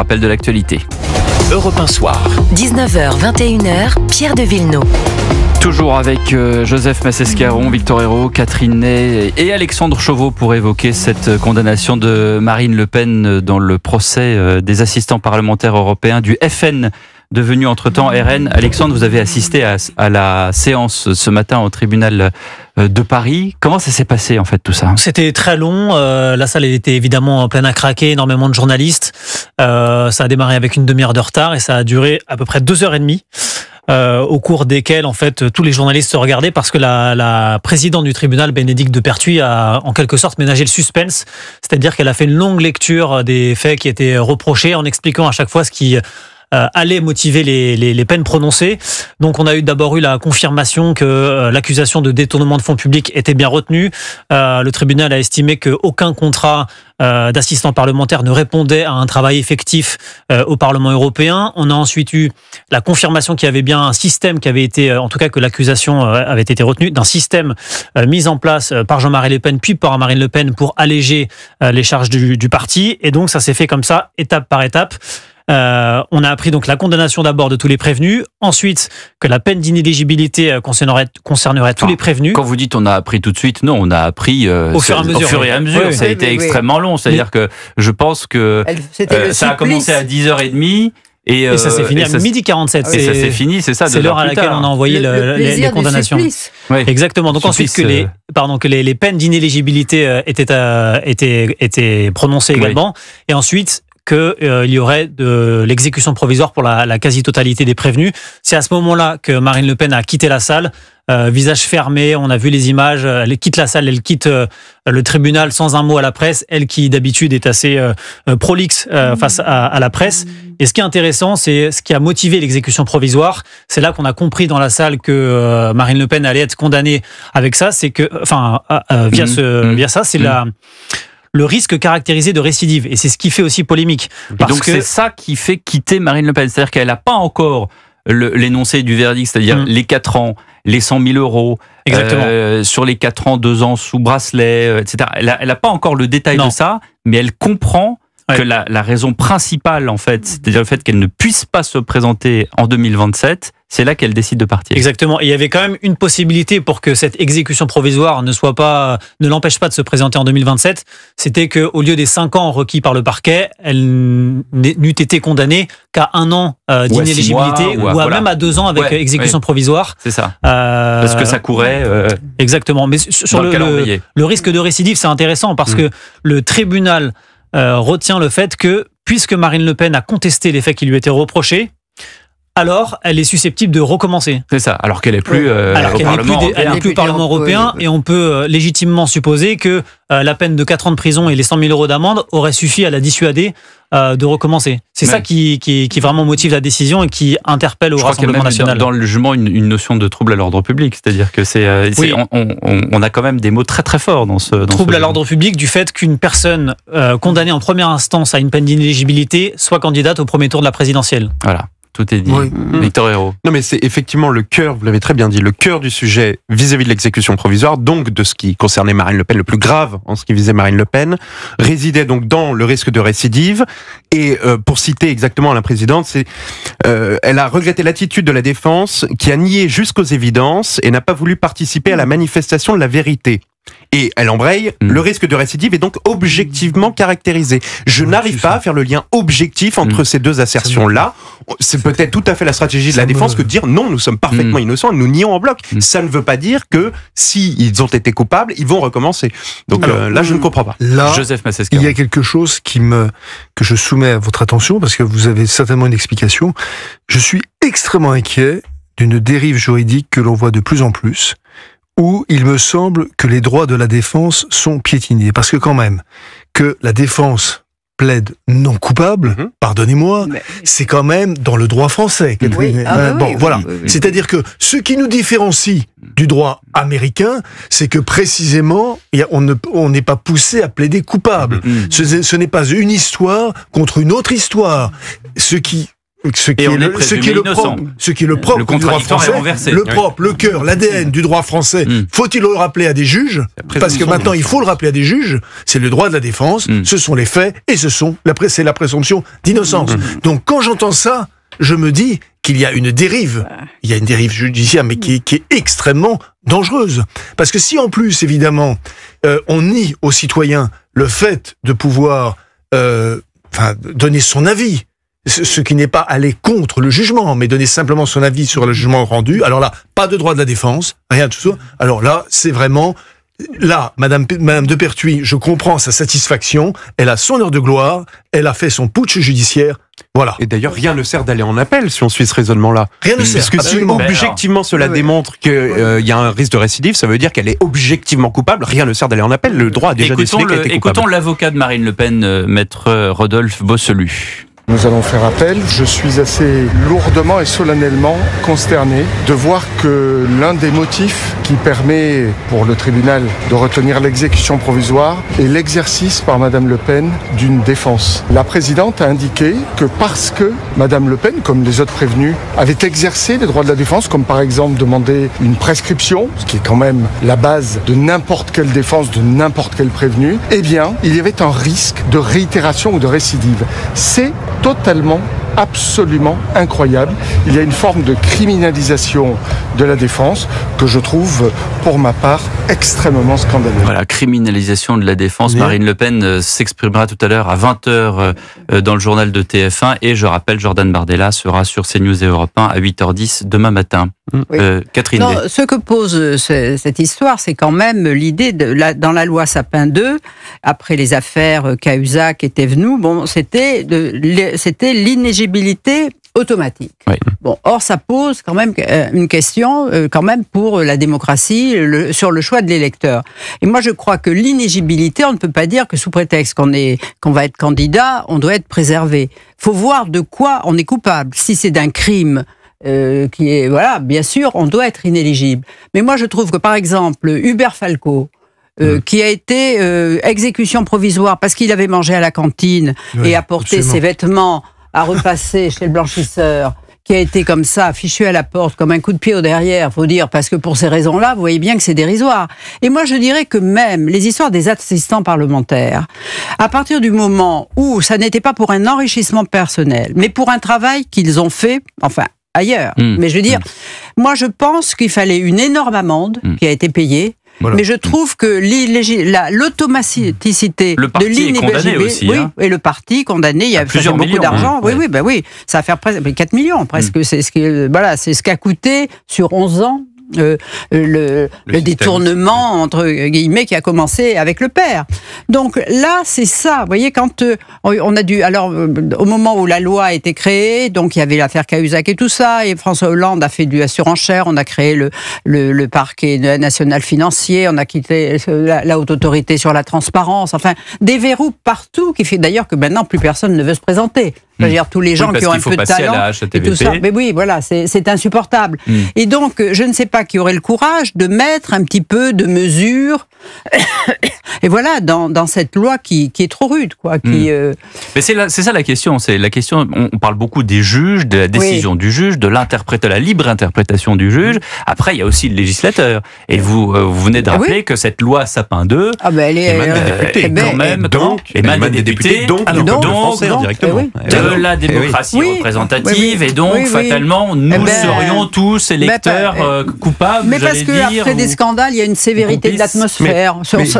rappel de l'actualité. Europe 1 Soir. 19h, 21h, Pierre de Villeneuve. Toujours avec Joseph Massescaron, Victor Hérault, Catherine Ney et Alexandre Chauveau pour évoquer cette condamnation de Marine Le Pen dans le procès des assistants parlementaires européens du FN, devenu entre-temps RN. Alexandre, vous avez assisté à la séance ce matin au tribunal de Paris. Comment ça s'est passé en fait tout ça ? C'était très long, la salle était évidemment pleine à craquer, énormément de journalistes. Ça a démarré avec une demi-heure de retard et ça a duré à peu près 2h30. Au cours desquels en fait tous les journalistes se regardaient parce que la présidente du tribunal, Bénédicte de Pertuis, a en quelque sorte ménagé le suspense, c'est-à-dire qu'elle a fait une longue lecture des faits qui étaient reprochés en expliquant à chaque fois ce qui allait motiver les peines prononcées. Donc on a d'abord eu la confirmation que l'accusation de détournement de fonds publics était bien retenue. Le tribunal a estimé qu'aucun contrat d'assistant parlementaire ne répondait à un travail effectif au Parlement européen. On a ensuite eu la confirmation qu'il y avait bien un système qui avait été, en tout cas que l'accusation avait été retenue, d'un système mis en place par Jean-Marie Le Pen puis par Marine Le Pen pour alléger les charges du parti. Et donc ça s'est fait comme ça, étape par étape. On a appris donc la condamnation d'abord de tous les prévenus, ensuite que la peine d'inéligibilité concernerait tous les prévenus. Quand vous dites on a appris tout de suite, non, on a appris au fur et à mesure. Oui, ça a été extrêmement long, c'est-à-dire que je pense que ça a commencé à 10h30 et ça s'est fini à 12h47. Et ça s'est fini, c'est ça. C'est l'heure à laquelle on a envoyé les condamnations. Oui. Exactement. Donc ensuite que les peines d'inéligibilité étaient prononcées également, et ensuite qu'il y aurait de l'exécution provisoire pour la quasi-totalité des prévenus. C'est à ce moment-là que Marine Le Pen a quitté la salle, visage fermé, on a vu les images, elle quitte la salle, elle quitte le tribunal sans un mot à la presse, elle qui d'habitude est assez prolixe face à la presse. Et ce qui est intéressant, c'est ce qui a motivé l'exécution provisoire. C'est là qu'on a compris dans la salle que Marine Le Pen allait être condamnée avec ça, c'est que, via ça, c'est le risque caractérisé de récidive. Et c'est ce qui fait aussi polémique. Parce que c'est ça qui fait quitter Marine Le Pen. C'est-à-dire qu'elle n'a pas encore l'énoncé du verdict, c'est-à-dire les 4 ans, les 100 000 euros, sur les 4 ans, 2 ans sous bracelet, etc. Elle n'a pas encore le détail de ça, mais elle comprend que la raison principale, en fait, c'est-à-dire le fait qu'elle ne puisse pas se présenter en 2027, c'est là qu'elle décide de partir. Exactement. Et il y avait quand même une possibilité pour que cette exécution provisoire ne l'empêche pas de se présenter en 2027. C'était qu'au lieu des 5 ans requis par le parquet, elle n'eût été condamnée qu'à 1 an d'inéligibilité ou même à 2 ans avec exécution provisoire. C'est ça. Parce que ça courait. Exactement. Mais sur le risque de récidive, c'est intéressant parce que le tribunal retient le fait que, puisque Marine Le Pen a contesté les faits qui lui étaient reprochés, alors elle est susceptible de recommencer. C'est ça, alors qu'elle n'est plus au Parlement européen, et on peut légitimement supposer que la peine de 4 ans de prison et les 100 000 euros d'amende auraient suffi à la dissuader de recommencer. C'est ça qui vraiment motive la décision et qui interpelle au Rassemblement national. Dans le jugement, une notion de trouble à l'ordre public, c'est-à-dire que on a quand même des mots très très forts dans ce trouble à l'ordre public du fait qu'une personne condamnée en première instance à une peine d'inéligibilité soit candidate au premier tour de la présidentielle. Voilà. Tout est dit. Oui. Victor Hérault. Non, mais c'est effectivement le cœur, vous l'avez très bien dit, le cœur du sujet vis-à-vis de l'exécution provisoire, donc de ce qui concernait Marine Le Pen, le plus grave en ce qui visait Marine Le Pen, résidait donc dans le risque de récidive. Et pour citer exactement la présidente, elle a regretté l'attitude de la défense qui a nié jusqu'aux évidences et n'a pas voulu participer à la manifestation de la vérité. Et elle embraye, le risque de récidive est donc objectivement caractérisé. Je n'arrive pas à faire le lien objectif entre ces deux assertions-là. C'est peut-être tout à fait la stratégie de la défense que de dire non, nous sommes parfaitement innocents, nous nions en bloc. Ça ne veut pas dire que s'ils ont été coupables, ils vont recommencer. Donc là, je ne comprends pas. Là, Joseph Massescaron, il y a quelque chose que je soumets à votre attention, parce que vous avez certainement une explication. Je suis extrêmement inquiet d'une dérive juridique que l'on voit de plus en plus, où il me semble que les droits de la défense sont piétinés. Parce que quand même, que la défense plaide non coupable, pardonnez-moi, c'est quand même dans le droit français. C'est-à-dire que ce qui nous différencie du droit américain, c'est que précisément, on n'est pas poussé à plaider coupable. Ce n'est pas une histoire contre une autre histoire. Ce qui ce qui est le propre du droit français, le cœur, l'ADN du droit français. Faut-il le rappeler à des juges? Parce que maintenant, il faut le rappeler à des juges. C'est le droit de la défense, ce sont les faits et c'est la présomption d'innocence. Donc, quand j'entends ça, je me dis qu'il y a une dérive. Il y a une dérive judiciaire, mais qui est extrêmement dangereuse. Parce que si en plus, évidemment, on nie aux citoyens le fait de pouvoir donner son avis, ce qui n'est pas aller contre le jugement, mais donner simplement son avis sur le jugement rendu, alors là, pas de droit de la défense, rien de tout ça. Alors là, c'est vraiment... Là, Madame de Pertuis, je comprends sa satisfaction, elle a son heure de gloire, elle a fait son putsch judiciaire, voilà. Et d'ailleurs, rien ne sert d'aller en appel si on suit ce raisonnement-là. Rien ne sert. Parce que si objectivement cela démontre qu'il y a un risque de récidive, ça veut dire qu'elle est objectivement coupable, rien ne sert d'aller en appel, le droit a déjà décidé qu'elle était coupable. Écoutons l'avocat de Marine Le Pen, maître Rodolphe Bosselu. Nous allons faire appel. Je suis assez lourdement et solennellement consterné de voir que l'un des motifs qui permet pour le tribunal de retenir l'exécution provisoire est l'exercice par Madame Le Pen d'une défense. La présidente a indiqué que parce que Madame Le Pen, comme les autres prévenus, avait exercé les droits de la défense, comme par exemple demander une prescription, ce qui est quand même la base de n'importe quelle défense, de n'importe quel prévenu, eh bien, il y avait un risque de réitération ou de récidive. C'est totalement, absolument incroyable. Il y a une forme de criminalisation de la défense que je trouve, pour ma part, extrêmement scandaleuse. Voilà, criminalisation de la défense. Oui. Marine Le Pen s'exprimera tout à l'heure à 20h dans le journal de TF1 et je rappelle, Jordan Bardella sera sur CNews et Europe 1 à 8h10 demain matin. Oui. Catherine. Non, ce que pose cette histoire, c'est quand même l'idée dans la loi Sapin 2, après les affaires Cahuzac et Thévenoud, bon, c'était l'inéligibilité automatique. Oui. Bon, or ça pose quand même une question quand même pour la démocratie sur le choix de l'électeur. Et moi je crois que l'inéligibilité, on ne peut pas dire que sous prétexte qu'on va être candidat, on doit être préservé. Faut voir de quoi on est coupable. Si c'est d'un crime qui est, voilà, bien sûr, on doit être inéligible. Mais moi je trouve que par exemple Hubert Falco, qui a été exécution provisoire parce qu'il avait mangé à la cantine et apporté ses vêtements à repasser chez le blanchisseur, qui a été comme ça, fichu à la porte, comme un coup de pied au derrière, faut dire, parce que pour ces raisons-là, vous voyez bien que c'est dérisoire. Et moi, je dirais que même les histoires des assistants parlementaires, à partir du moment où ça n'était pas pour un enrichissement personnel, mais pour un travail qu'ils ont fait, enfin, ailleurs. Mais je veux dire, moi, je pense qu'il fallait une énorme amende qui a été payée. Voilà. Mais je trouve que l'automaticité de l'inéligibilité, et le parti condamné, il y a plusieurs beaucoup d'argent. Oui, ça va faire presque 4 millions presque. C'est ce qu'a coûté sur 11 ans. Le détournement entre guillemets qui a commencé avec le père. Donc là, c'est ça. Vous voyez, quand on a dû, alors au moment où la loi a été créée, donc il y avait l'affaire Cahuzac et tout ça, et François Hollande a fait de la surenchère. On a créé le parquet national financier, on a quitté la haute autorité sur la transparence. Enfin, des verrous partout qui fait d'ailleurs que maintenant plus personne ne veut se présenter. C'est-à-dire tous les gens qui ont un peu de talent et tout ça. Mais oui, voilà, c'est insupportable. Et donc, je ne sais pas qui aurait le courage de mettre un petit peu de mesure, et voilà, dans cette loi qui est trop rude, quoi. Mais c'est ça la question. C'est la question. On parle beaucoup des juges, de la décision du juge, de la libre interprétation du juge. Après, il y a aussi le législateur. Et vous venez de rappeler que cette loi Sapin 2 elle est quand même, émane des députés, donc français indirectement. De la démocratie représentative, et donc fatalement nous serions tous électeurs coupables. Mais parce qu'après des scandales, il y a une sévérité de l'atmosphère.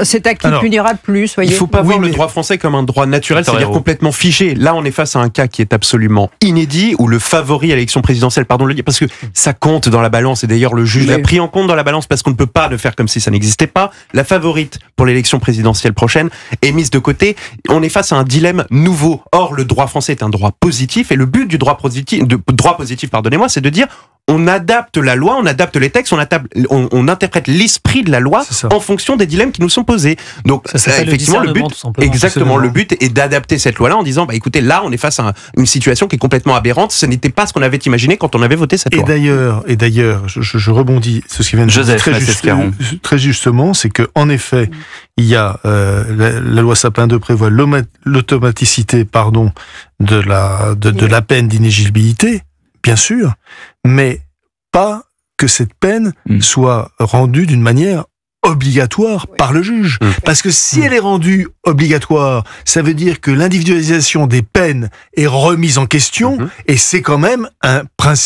C'est à qui punira le plus. Voyez. Il ne faut pas voir le droit français comme un droit naturel, c'est-à-dire complètement figé. Là, on est face à un cas qui est absolument inédit, où le favori à l'élection présidentielle, pardon de le dire, parce que ça compte dans la balance, et d'ailleurs le juge l'a pris en compte dans la balance, parce qu'on ne peut pas le faire comme si ça n'existait pas. La favorite pour l'élection présidentielle prochaine est mise de côté. On est face à un dilemme nouveau. Or, le droit français est un droit positif, et le but du droit positif, pardonnez-moi, c'est de dire on adapte la loi, on adapte les textes, on interprète l'esprit de la loi en fonction des dilemmes qui nous sont posés. Donc, ça effectivement, le but, exactement, le but est d'adapter cette loi-là en disant, écoutez, là, on est face à une situation qui est complètement aberrante. Ce n'était pas ce qu'on avait imaginé quand on avait voté cette loi. Et d'ailleurs, je rebondis sur ce qui vient de Joseph très justement, c'est que en effet, il y a la loi Sapin 2 prévoit l'automaticité, de la peine d'inéligibilité, bien sûr, mais pas que cette peine soit rendue d'une manière obligatoire par le juge. Parce que si elle est rendue obligatoire, ça veut dire que l'individualisation des peines est remise en question, et c'est quand même un principe